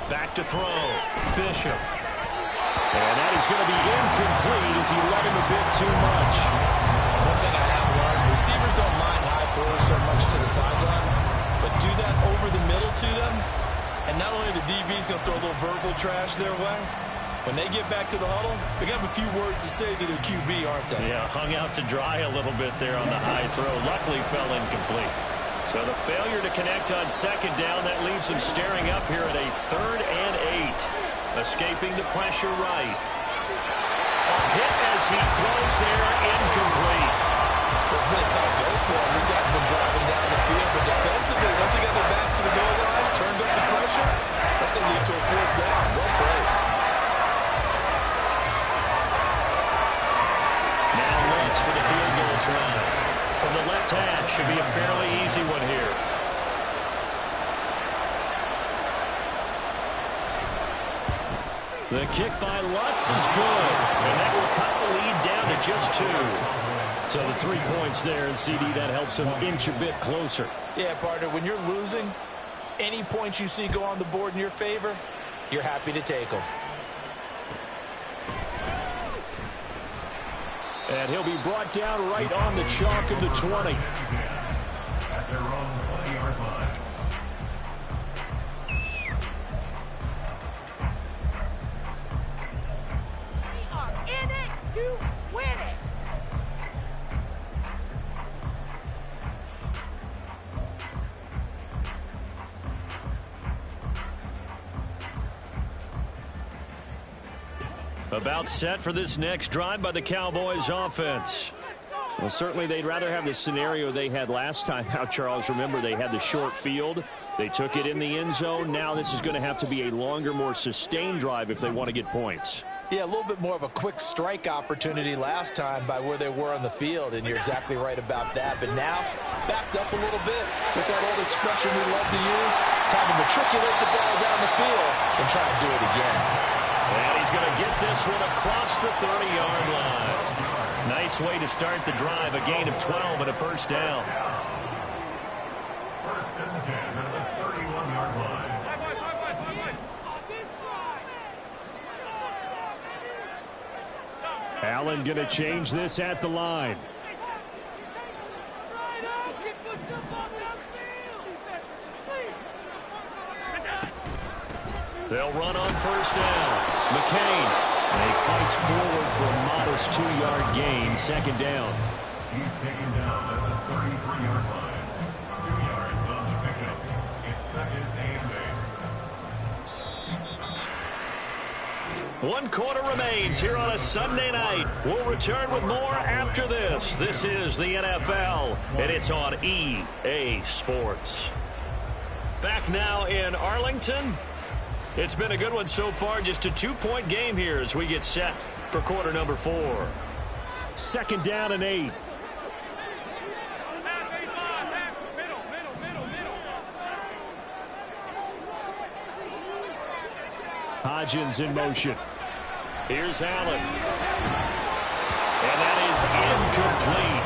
Back to throw. Bishop. And that is going to be incomplete as he let him a bit too much. One thing I have learned, receivers don't mind high throws so much to the sideline, but do that over the middle to them, and not only the DB's going to throw a little verbal trash their way, when they get back to the huddle, they have a few words to say to their QB, aren't they? Yeah, hung out to dry a little bit there on the high throw. Luckily fell incomplete. So the failure to connect on 2nd down, that leaves him staring up here at a 3rd and 8. Escaping the pressure right. A hit as he throws there, incomplete. It's been a tough go for him. These guys have been driving down the field, but defensively, once they got their backs to the goal line, turned up the pressure, that's going to lead to a 4th down. Well played. Now Lynch for the field goal try. From the left hash, should be a fairly easy one here. The kick by Lutz is good, and that will cut the lead down to just 2. So the 3 points there, and CD, that helps him inch a bit closer. Yeah, partner, when you're losing, any points you see go on the board in your favor, you're happy to take them. And he'll be brought down right on the chalk of the 20. At their own 20-yard line. We are in it to win it. About set for this next drive by the Cowboys offense. Well, certainly they'd rather have the scenario they had last time out, Charles. Remember, they had the short field. They took it in the end zone. Now this is going to have to be a longer, more sustained drive if they want to get points. Yeah, a little bit more of a quick strike opportunity last time by where they were on the field, and you're exactly right about that. But now, backed up a little bit. It's that old expression we love to use. Time to matriculate the ball down the field and try to do it again. And he's going to get this one across the 30-yard line. Nice way to start the drive. A gain of 12 and a 1st down. 1st and 10 at the 31-yard line. Allen going to change this at the line. They'll run on 1st down. McCain. And he fights forward for a modest 2-yard gain. 2nd down. He's taken down at the 33-yard line. 2 yards on the pickup. It's 2nd and 8. 1 quarter remains here on a Sunday night. We'll return with more after this. This is the NFL, and it's on EA Sports. Back now in Arlington. It's been a good one so far. Just a 2-point game here as we get set for quarter number 4. 2nd down and 8. Hodgins in motion. Here's Allen. And that is incomplete.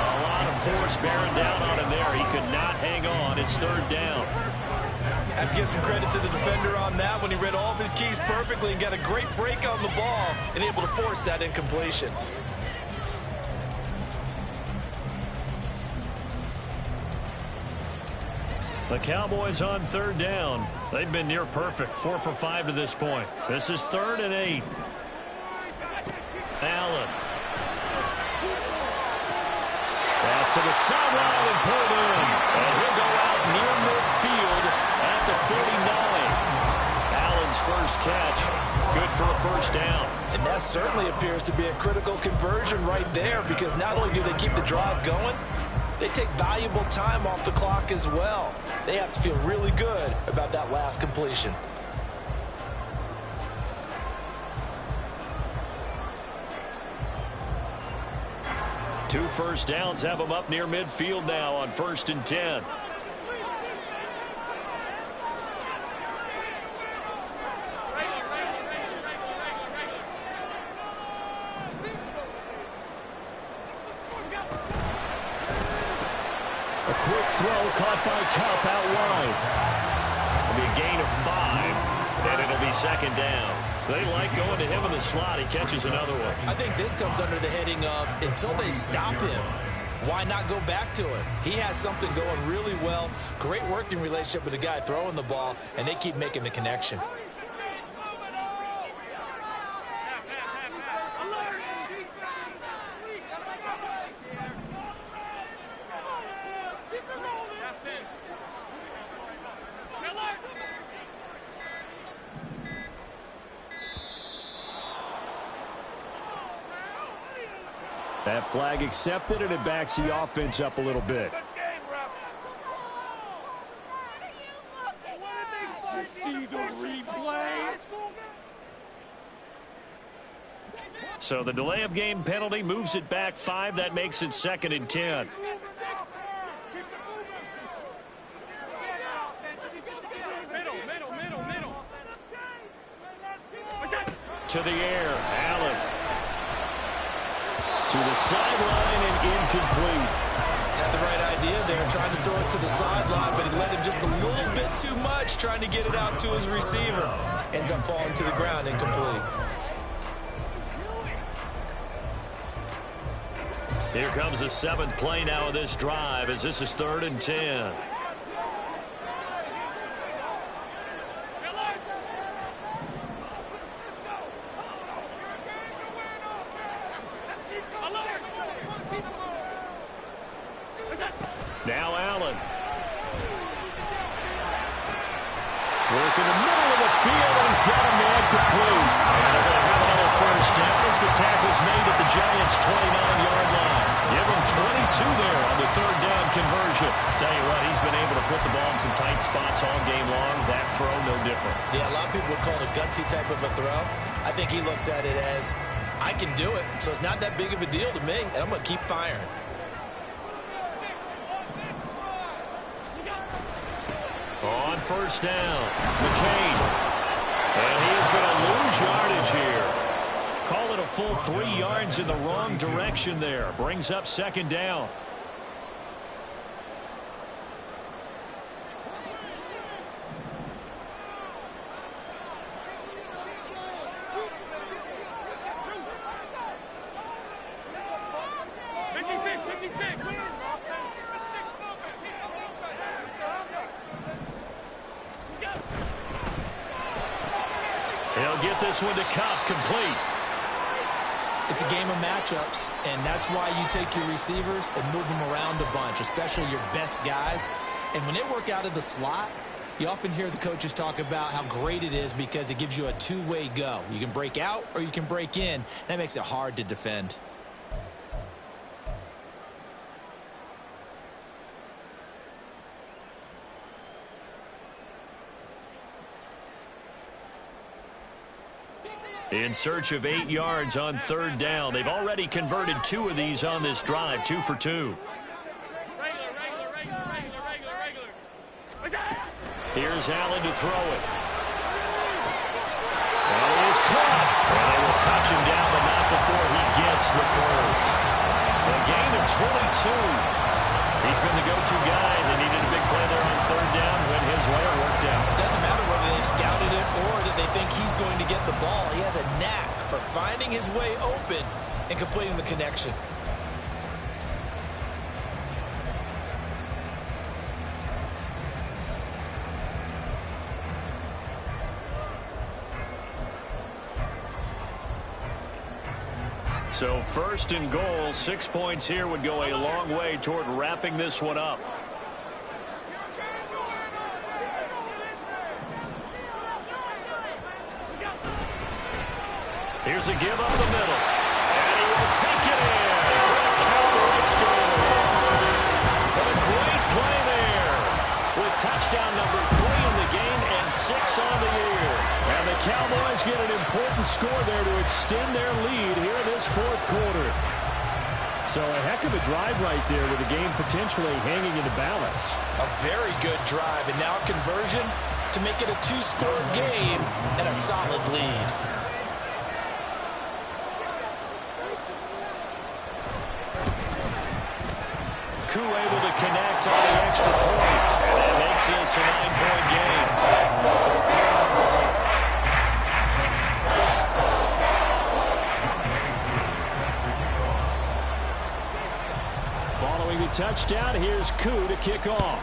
A lot of force bearing down on him there. He could not hang on. It's 3rd down. I have to give some credit to the defender on that when he read all of his keys perfectly and got a great break on the ball and able to force that incompletion. The Cowboys on 3rd down. They've been near perfect. 4 for 5 to this point. This is 3rd and 8. Allen. Pass to the sideline and pulled in. And he'll go out near midfield at the 49. Allen's first catch. Good for a 1st down. And that certainly appears to be a critical conversion right there, because not only do they keep the drive going, they take valuable time off the clock as well. They have to feel really good about that last completion. Two 1st downs have them up near midfield now on 1st and 10. A quick throw caught by Cup out wide. It'll be a gain of 5, and it'll be 2nd down. They like going to him in the slot. He catches another one. I think this comes under the heading of until they stop him, why not go back to it? He has something going really well. Great working relationship with the guy throwing the ball, and they keep making the connection. That flag accepted, and it backs the offense up a little bit. See the replay. So the delay of game penalty moves it back 5. That makes it 2nd and 10. To the air, Allen. To the sideline and incomplete. Had the right idea there, trying to throw it to the sideline, but he let him just a little bit too much, trying to get it out to his receiver. Ends up falling to the ground, incomplete. Here comes the 7th play now of this drive, as this is 3rd and 10. Now Allen. Work in the middle of the field, and he's got a man complete. And they're going to have another 1st down as the tackle's made at the Giants' 29-yard line. Give him 22 there on the 3rd down conversion. Tell you what, he's been able to put the ball in some tight spots all game long. That throw, no different. Yeah, a lot of people would call it a gutsy type of a throw. I think he looks at it as, I can do it, so it's not that big of a deal to me, and I'm going to keep firing. On 1st down, McCain. And he is going to lose yardage here. Call it a full 3 yards in the wrong direction there. Brings up 2nd down. He'll get this one to Cup, complete. It's a game of matchups, and that's why you take your receivers and move them around a bunch, especially your best guys. And when they work out of the slot, you often hear the coaches talk about how great it is because it gives you a two-way go. You can break out or you can break in. That makes it hard to defend. in search of 8 yards on 3rd down. They've already converted 2 of these on this drive, 2 for 2. Here's Allen to throw it. And it is caught. And they will touch him down, but not before he gets the first. A gain of 22. He's been the go-to guy. They needed a big play there on 3rd down when his way worked out. It doesn't matter whether they scouted it or that they think he's going to get the ball. He has a knack for finding his way open and completing the connection. So 1st and goal, 6 points here would go a long way toward wrapping this one up. Here's a give up the middle. And he will take it in for a Cowboys score. What a great play there. With touchdown number 3 in the game and 6 on the year. And the Cowboys get an important score there to extend their lead here in this 4th quarter. So a heck of a drive right there with the game potentially hanging in the balance. A very good drive, and now a conversion to make it a 2-score game and a solid lead. Koo able to connect on the extra point. And that makes this a 9-point game. Following the touchdown, here's Koo to kick off.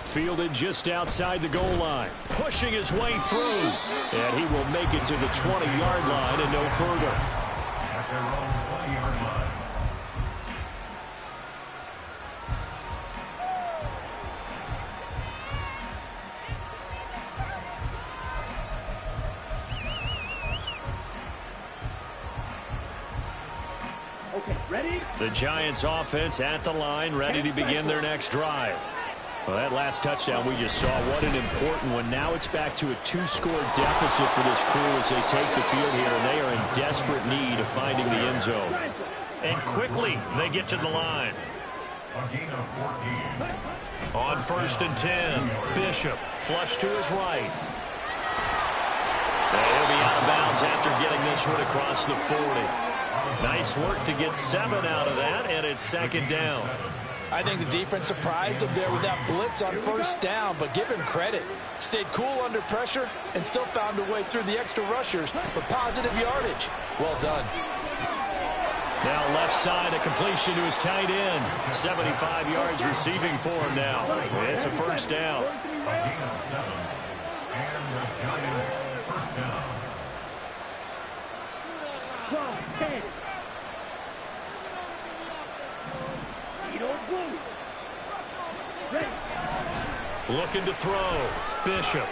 Fielded just outside the goal line. Pushing his way through. And he will make it to the 20-yard line and no further. At their own 20-yard line. Okay, ready? The Giants offense at the line, ready to begin their next drive. Well, that last touchdown we just saw, what an important one. Now it's back to a 2-score deficit for this crew as they take the field here, and they are in desperate need of finding the end zone. And quickly, they get to the line. A gain of 14. On 1st and 10, Bishop flush to his right. And he'll be out of bounds after getting this one across the 40. Nice work to get 7 out of that, and it's 2nd down. I think the defense surprised him there with that blitz on 1st down, but give him credit. Stayed cool under pressure and still found a way through the extra rushers for positive yardage. Well done. Now left side, a completion to his tight end. 75 yards receiving for him now. It's a 1st down. A gain of 7. And the Giants 1st down. 12, 10. Looking to throw. Bishop.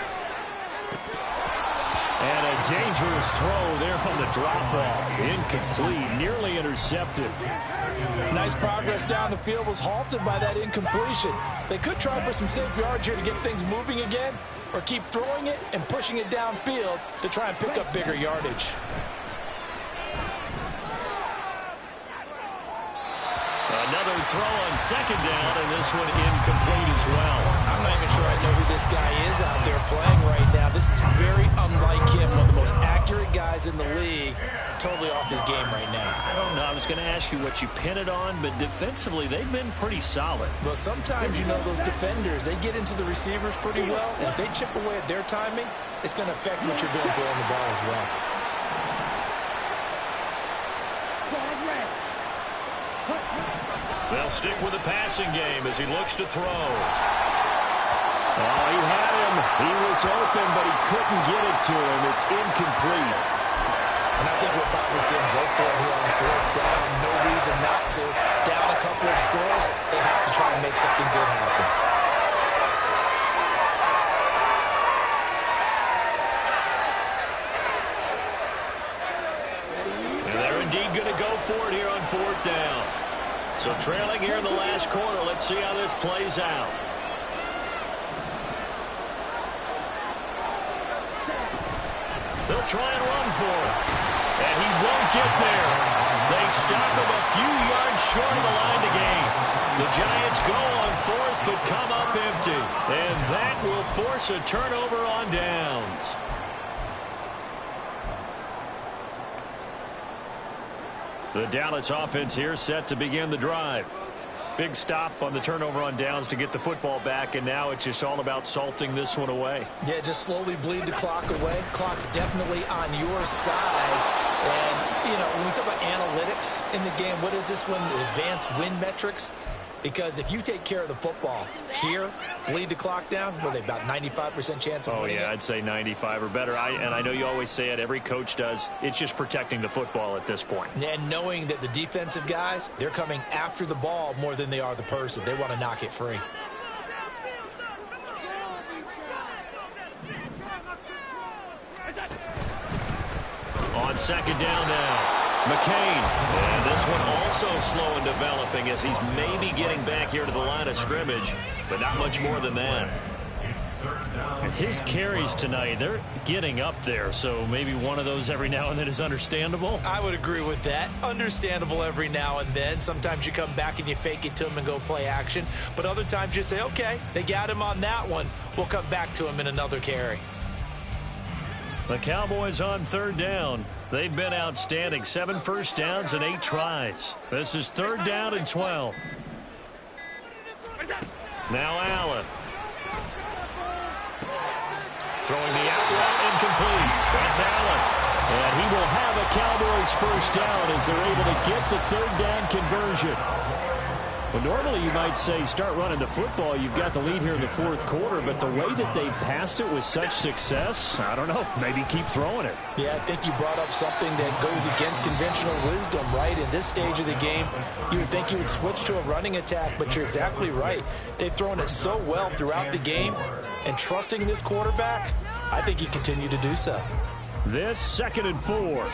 And a dangerous throw there on the drop-off. Incomplete, nearly intercepted. Nice progress down the field, was halted by that incompletion. They could try for some safe yards here to get things moving again, or keep throwing it and pushing it downfield to try and pick up bigger yardage. Another throw on 2nd down, and this one incomplete as well. I'm not even sure I know who this guy is out there playing right now. This is very unlike him, one of the most accurate guys in the league. Totally off his game right now. I don't know. I was going to ask you what you pin it on, but defensively, they've been pretty solid. Well, sometimes, you know, those defenders, they get into the receivers pretty well, and if they chip away at their timing, it's going to affect what you're doing throwing the ball as well. They'll stick with the passing game as he looks to throw. Oh, he had him. He was open, but he couldn't get it to him. It's incomplete. And I think we'll probably see him go for it here on 4th down. No reason not to. Down a couple of scores, they have to try and make something good happen. And they're indeed going to go for it here on 4th down. So trailing here in the last quarter. Let's see how this plays out. try and run for it. And he won't get there. They stop him a few yards short of the line to gain. The Giants go on fourth but come up empty. And that will force a turnover on downs. The Dallas offense here set to begin the drive. Big stop on the turnover on downs to get the football back, and now it's just all about salting this one away. Yeah, just slowly bleed the clock away. Clock's definitely on your side. And, you know, when we talk about analytics in the game, what is this one? Advanced win metrics? Because if you take care of the football here, bleed the clock down, what are they, about 95% chance of winning it? I'd say 95 or better. And I know you always say it, every coach does. It's just protecting the football at this point. And knowing that the defensive guys, they're coming after the ball more than they are the person. They want to knock it free. On second down now. McCain, and this one also slow in developing as he's maybe getting back here to the line of scrimmage, but not much more than that. His carries tonight, they're getting up there, so maybe one of those every now and then is understandable. I would agree with that. Understandable every now and then. Sometimes you come back and you fake it to him and go play action, but other times you say, okay, they got him on that one. We'll come back to him in another carry. The Cowboys on third down. They've been outstanding. 7 first downs and 8 tries. This is third down and 12. Now Allen. Throwing the out route incomplete. That's Allen. And he will have a Cowboys first down as they're able to get the third down conversion. Well, normally you might say start running the football. You've got the lead here in the fourth quarter, but the way that they've passed it with such success, I don't know, maybe keep throwing it. Yeah, I think you brought up something that goes against conventional wisdom, right? In this stage of the game, you would think you would switch to a running attack, but you're exactly right. They've thrown it so well throughout the game, and trusting this quarterback, I think you continue to do so. This 2nd and 4.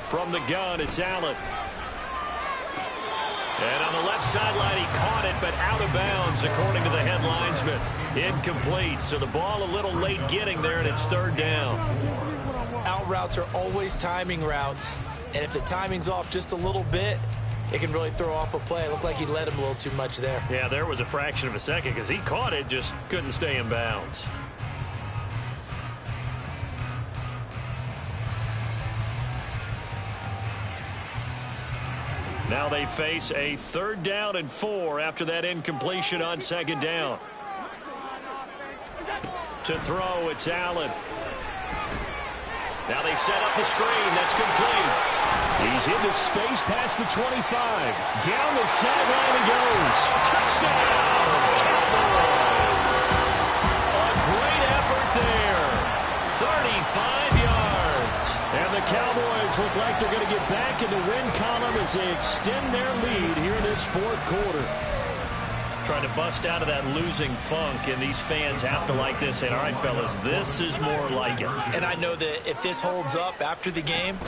From the gun, it's Allen. And on the left sideline, he caught it, but out of bounds, according to the head linesman. Incomplete, so the ball a little late getting there, and it's third down. Out routes are always timing routes, and if the timing's off just a little bit, it can really throw off a play. It looked like he led him a little too much there. Yeah, there was a fraction of a second because he caught it, just couldn't stay in bounds. Now they face a third down and 4 after that incompletion on second down. To throw, it's Allen. Now they set up the screen. That's complete. He's into space past the 25. Down the sideline he goes. Touchdown, Cowboys. A great effort there. 35 yards. And the Cowboys look like they're going to get back in the win column as they extend their lead here in this fourth quarter. Trying to bust out of that losing funk, and these fans have to like this. And all right, fellas, this is more like it. And I know that if this holds up after the game,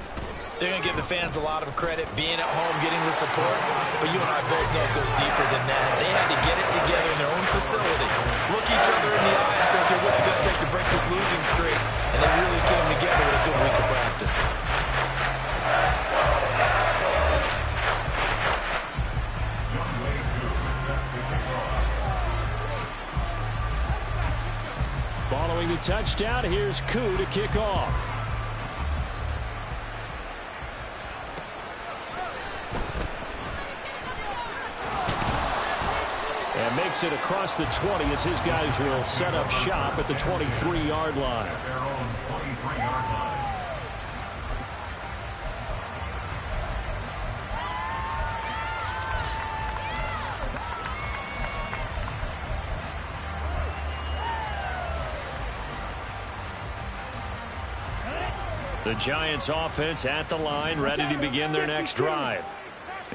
they're going to give the fans a lot of credit, being at home, getting the support. But you and I both know it goes deeper than that. They had to get it together in their own facility, look each other in the eye and say, okay, what's it going to take to break this losing streak? And they really came together with a good week of practice. Following the touchdown, here's Koo to kick off. And makes it across the 20 as his guys will set up shop at the 23-yard line. Their own 23-yard line. The Giants offense at the line, ready to begin their next drive.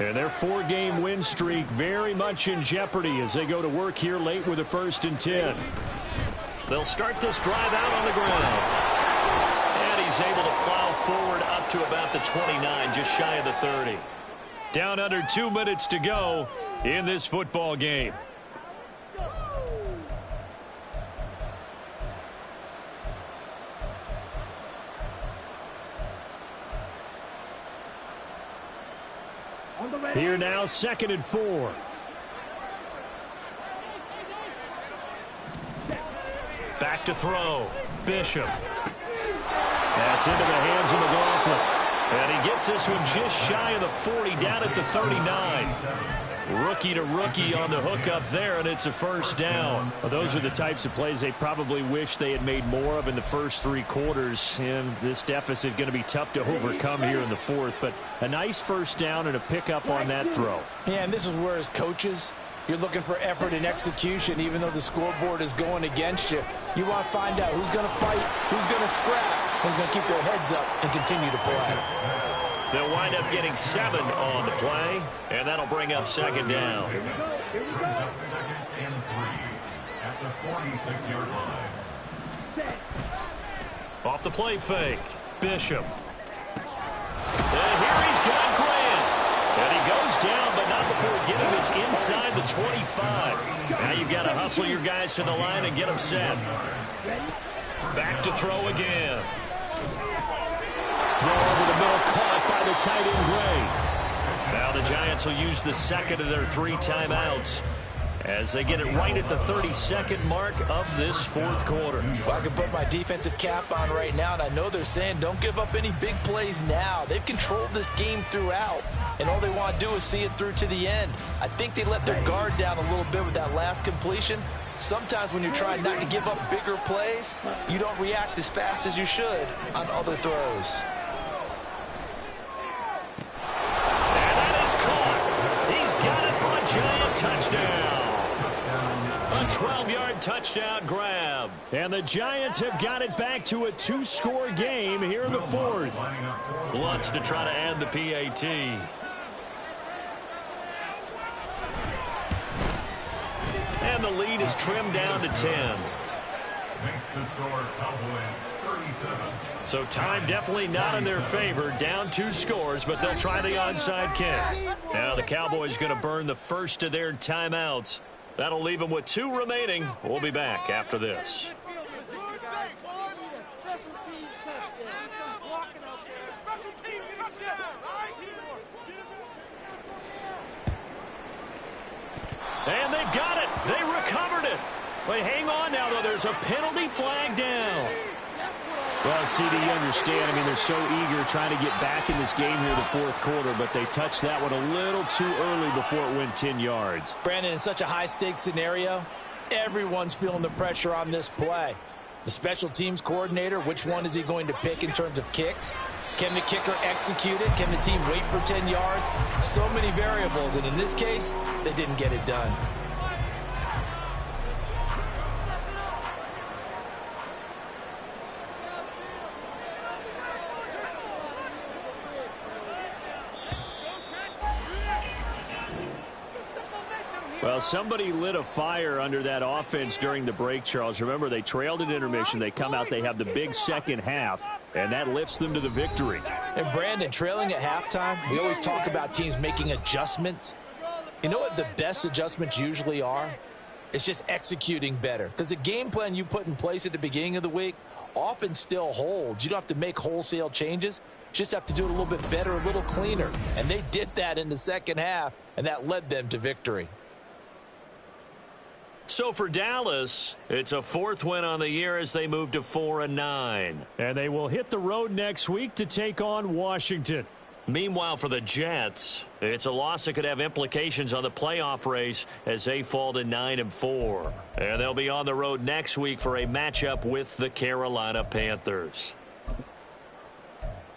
And their 4-game win streak very much in jeopardy as they go to work here late with a 1st and 10. They'll start this drive out on the ground. And he's able to plow forward up to about the 29, just shy of the 30. Down under 2 minutes to go in this football game. Here now, 2nd and 4. Back to throw. Bishop. That's into the hands of McLaughlin. And he gets this one just shy of the 40, down at the 39. Rookie to rookie on the hook up there, and it's a 1st down. Well, those are the types of plays they probably wish they had made more of in the first 3 quarters. And this deficit going to be tough to overcome here in the 4th. But a nice 1st down and a pickup on that throw. Yeah, and this is where as coaches, you're looking for effort and execution, even though the scoreboard is going against you. You want to find out who's going to fight, who's going to scrap, who's going to keep their heads up and continue to play. They'll wind up getting 7 on the play, and that'll bring up 2nd down. Brings up 2nd and 3 at the 46-yard line. Off the play fake, Bishop. And here he's got Grant. And he goes down, but not before getting this inside the 25. Now you've got to hustle your guys to the line and get them set. Back to throw again. Throw over the middle, caught by the tight end, Gray. Now the Giants will use the 2nd of their 3 timeouts as they get it right at the 32nd mark of this 4th quarter. Well, I can put my defensive cap on right now, and I know they're saying don't give up any big plays now. They've controlled this game throughout, and all they want to do is see it through to the end. I think they let their guard down a little bit with that last completion. Sometimes when you're trying not to give up bigger plays, you don't react as fast as you should on other throws. He's got it for a Giant touchdown. A 12-yard touchdown grab. And the Giants have got it back to a 2-score game here in the 4th. Wants to try to add the PAT. And the lead is trimmed down to 10. Makes the score Cowboys 37. So time definitely not in their favor. Down 2 scores, but they'll try the onside kick. Now the Cowboys going to burn the first of their timeouts. That'll leave them with 2 remaining. We'll be back after this. And they've got it. They recovered it. But hang on now, though. There's a penalty flag down. Well, CD, you understand. I mean, they're so eager trying to get back in this game here in the 4th quarter, but they touched that one a little too early before it went 10 yards. Brandon, in such a high-stakes scenario, everyone's feeling the pressure on this play. The special teams coordinator, which one is he going to pick in terms of kicks? Can the kicker execute it? Can the team wait for 10 yards? So many variables, and in this case, they didn't get it done. Well, somebody lit a fire under that offense during the break, Charles. Remember, they trailed at intermission. They come out, they have the big second half, and that lifts them to the victory. And Brandon, trailing at halftime, we always talk about teams making adjustments. You know what the best adjustments usually are? It's just executing better. Because the game plan you put in place at the beginning of the week often still holds. You don't have to make wholesale changes. You just have to do it a little bit better, a little cleaner. And they did that in the second half, and that led them to victory. So for Dallas, it's a 4th win on the year as they move to 4-9. And they will hit the road next week to take on Washington. Meanwhile, for the Jets, it's a loss that could have implications on the playoff race as they fall to 9-4. And they'll be on the road next week for a matchup with the Carolina Panthers.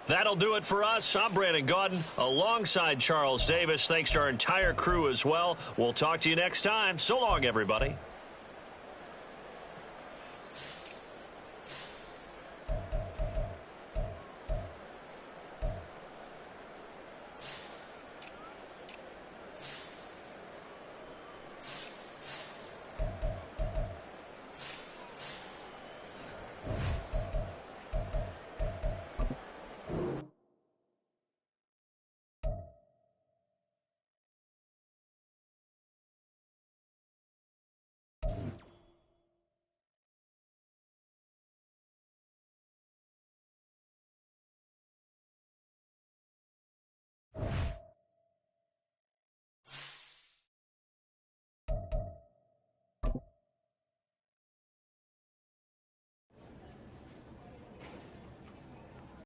That'll do it for us. I'm Brandon Gaudin alongside Charles Davis. Thanks to our entire crew as well. We'll talk to you next time. So long, everybody.